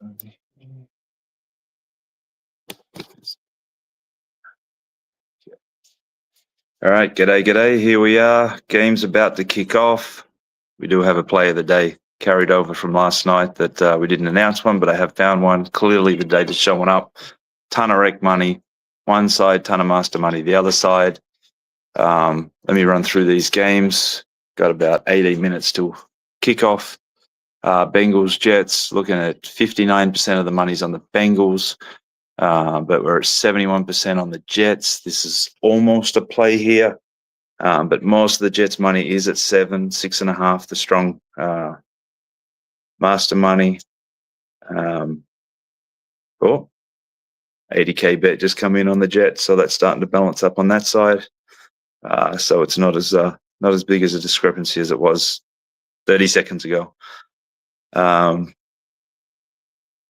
All right, g'day. Here we are. Game's about to kick off. We do have a play of the day carried over from last night that we didn't announce one, but I have found one. Clearly the data's showing up. Ton of rec money. One side, ton of master money. The other side. Let me run through these games. Got about 18 minutes till kickoff. Bengals, Jets, looking at 59% of the money's on the Bengals. But we're at 71% on the Jets. This is almost a play here. But most of the Jets money is at 6.5, the strong master money. 80K bet just come in on the Jets, so that's starting to balance up on that side. So it's not as big as a discrepancy as it was 30 seconds ago.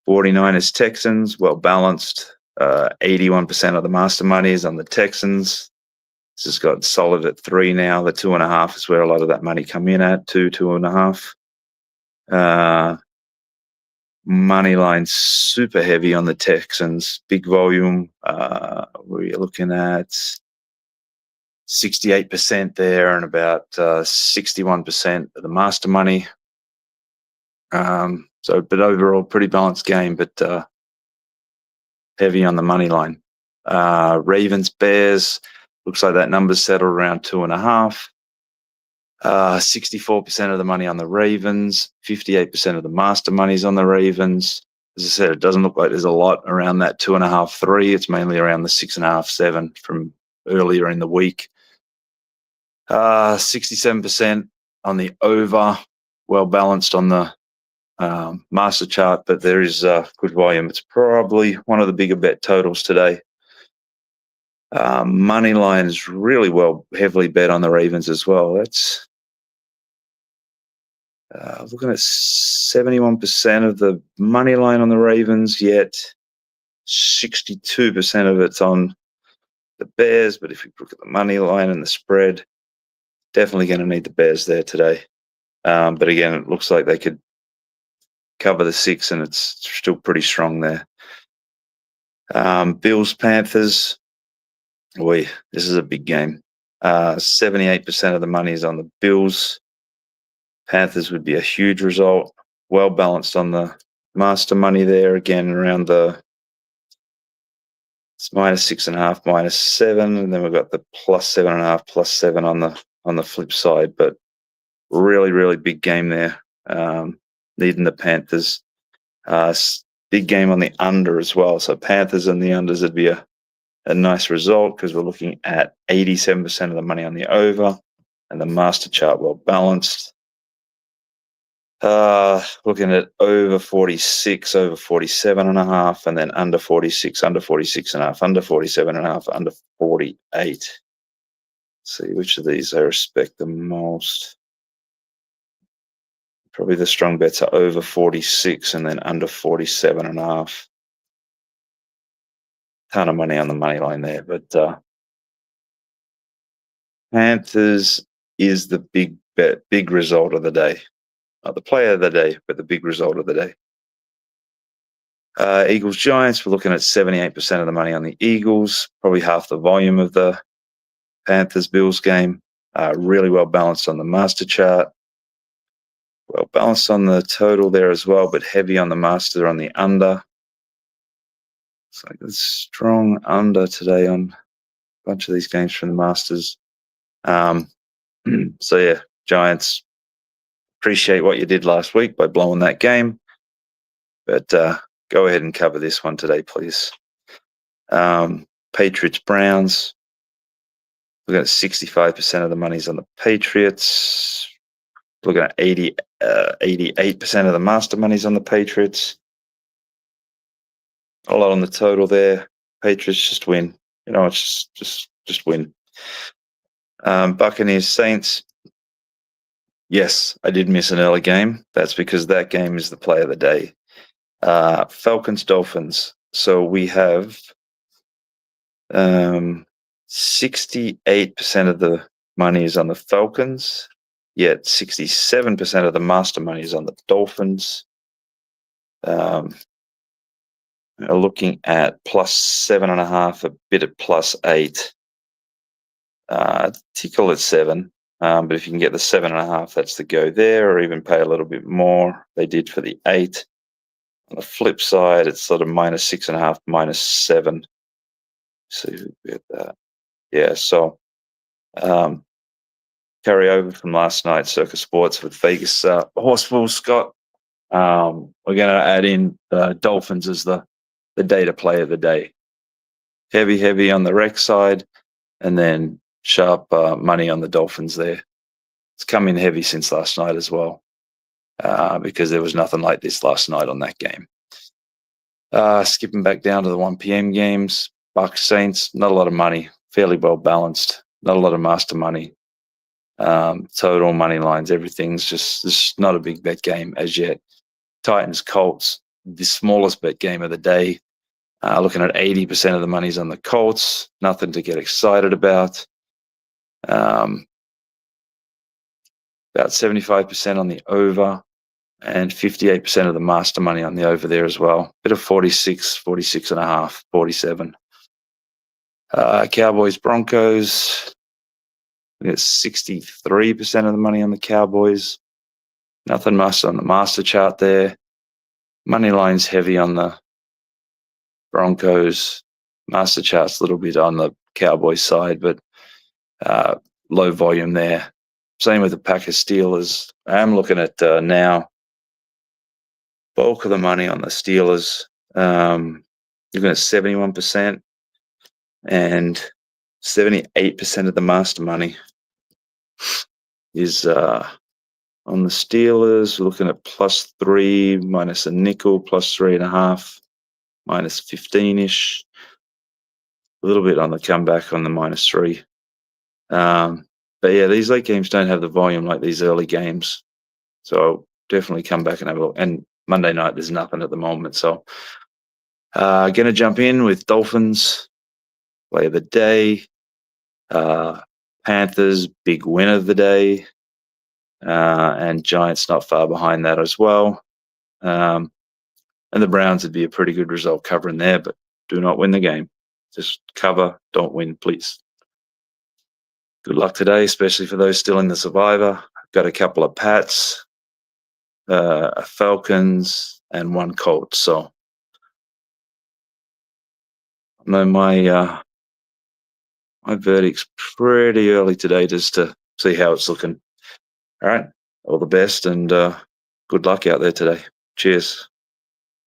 49ers Texans, well balanced. 81% of the master money is on the Texans. This has got solid at 3 now. The 2.5 is where a lot of that money come in at, 2.5. Money line super heavy on the Texans, big volume. We're looking at 68% there and about 61% of the master money. But overall, pretty balanced game, but heavy on the money line. Ravens, Bears, looks like that number's settled around 2.5. 64% of the money on the Ravens, 58% of the master money's on the Ravens. As I said, it doesn't look like there's a lot around that 2.5, 3. It's mainly around the 6.5, 7 from earlier in the week. 67% on the over, well balanced on the master chart, but there is good volume. It's probably one of the bigger bet totals today. Money line is really heavily bet on the Ravens as well. That's looking at 71% of the money line on the Ravens, yet 62% of it's on the Bears. But if you look at the money line and the spread, definitely going to need the Bears there today. But again, it looks like they could cover the 6, and it's still pretty strong there. Bills, Panthers. Boy, this is a big game. 78% of the money is on the Bills. Panthers would be a huge result. Well balanced on the master money there. Again, around it's -6.5, -7, and then we've got the +7.5, +7 on the flip side. But really big game there. Needing the Panthers. Big game on the under as well. So Panthers and the unders would be a nice result because we're looking at 87% of the money on the over and the master chart well balanced. Looking at over 46, over 47.5, and then under 46, under 46.5, under 47.5, under 48. Let's see which of these I respect the most. Probably the strong bets are over 46 and then under 47.5. Ton of money on the money line there, but Panthers is the big bet, big result of the day. Not the player of the day, but the big result of the day. Eagles, Giants, we're looking at 78% of the money on the Eagles, probably half the volume of the Panthers Bills game. Really well balanced on the master chart. Well balanced on the total there as well, but heavy on the master on the under. It's like a strong under today on a bunch of these games from the Masters. So yeah, Giants, appreciate what you did last week by blowing that game. But go ahead and cover this one today, please. Patriots, Browns. We've got 65% of the money's on the Patriots. Looking at 88% of the master money's on the Patriots. A lot on the total there. Patriots just win. It's just win. Buccaneers, Saints. Yes, I did miss an early game. That's because that game is the play of the day. Falcons, Dolphins. So we have 68% of the money is on the Falcons, yet 67% of the master money is on the Dolphins. looking at +7.5, a bit at +8. Tickle at 7. But if you can get the 7.5, that's the go there, or even pay a little bit more. They did for the 8. On the flip side, it's sort of -6.5, -7. See who get that. Yeah, so carry over from last night, Circus Sports with Vegas Horseful, Scott. We're going to add in the Dolphins as the data play of the day. Heavy on the rec side, and then sharp money on the Dolphins there. It's come in heavy since last night as well, because there was nothing like this last night on that game. Skipping back down to the 1 p.m. games, Bucks Saints, not a lot of money, fairly well balanced, not a lot of master money. Total money lines, everything's just not a big bet game as yet. Titans Colts, the smallest bet game of the day. Looking at 80% of the money's on the Colts. Nothing to get excited about. About 75% on the over, and 58% of the master money on the over there as well. Bit of 46.5, 47. Cowboys Broncos. We got 63% of the money on the Cowboys. Nothing much on the master chart there. Money line's heavy on the Broncos. Master chart's a little bit on the Cowboys side, but low volume there. Same with the Packers Steelers. I am looking at now bulk of the money on the Steelers. Looking at 71%, and 78% of the master money is on the Steelers. We're looking at +3 minus a nickel, +3.5, -15-ish. A little bit on the comeback on the -3. But yeah, these late games don't have the volume like these early games. So definitely come back and have a look. And Monday night, there's nothing at the moment. So going to jump in with Dolphins, play of the day. Panthers, big win of the day. And Giants not far behind that as well. And the Browns would be a pretty good result covering there, but do not win the game. Just cover, don't win, please. Good luck today, especially for those still in the Survivor. I've got a couple of Pats, a Falcons, and one Colts. So I know my verdict's pretty early today, just to see how it's looking. All right, all the best, and good luck out there today. Cheers.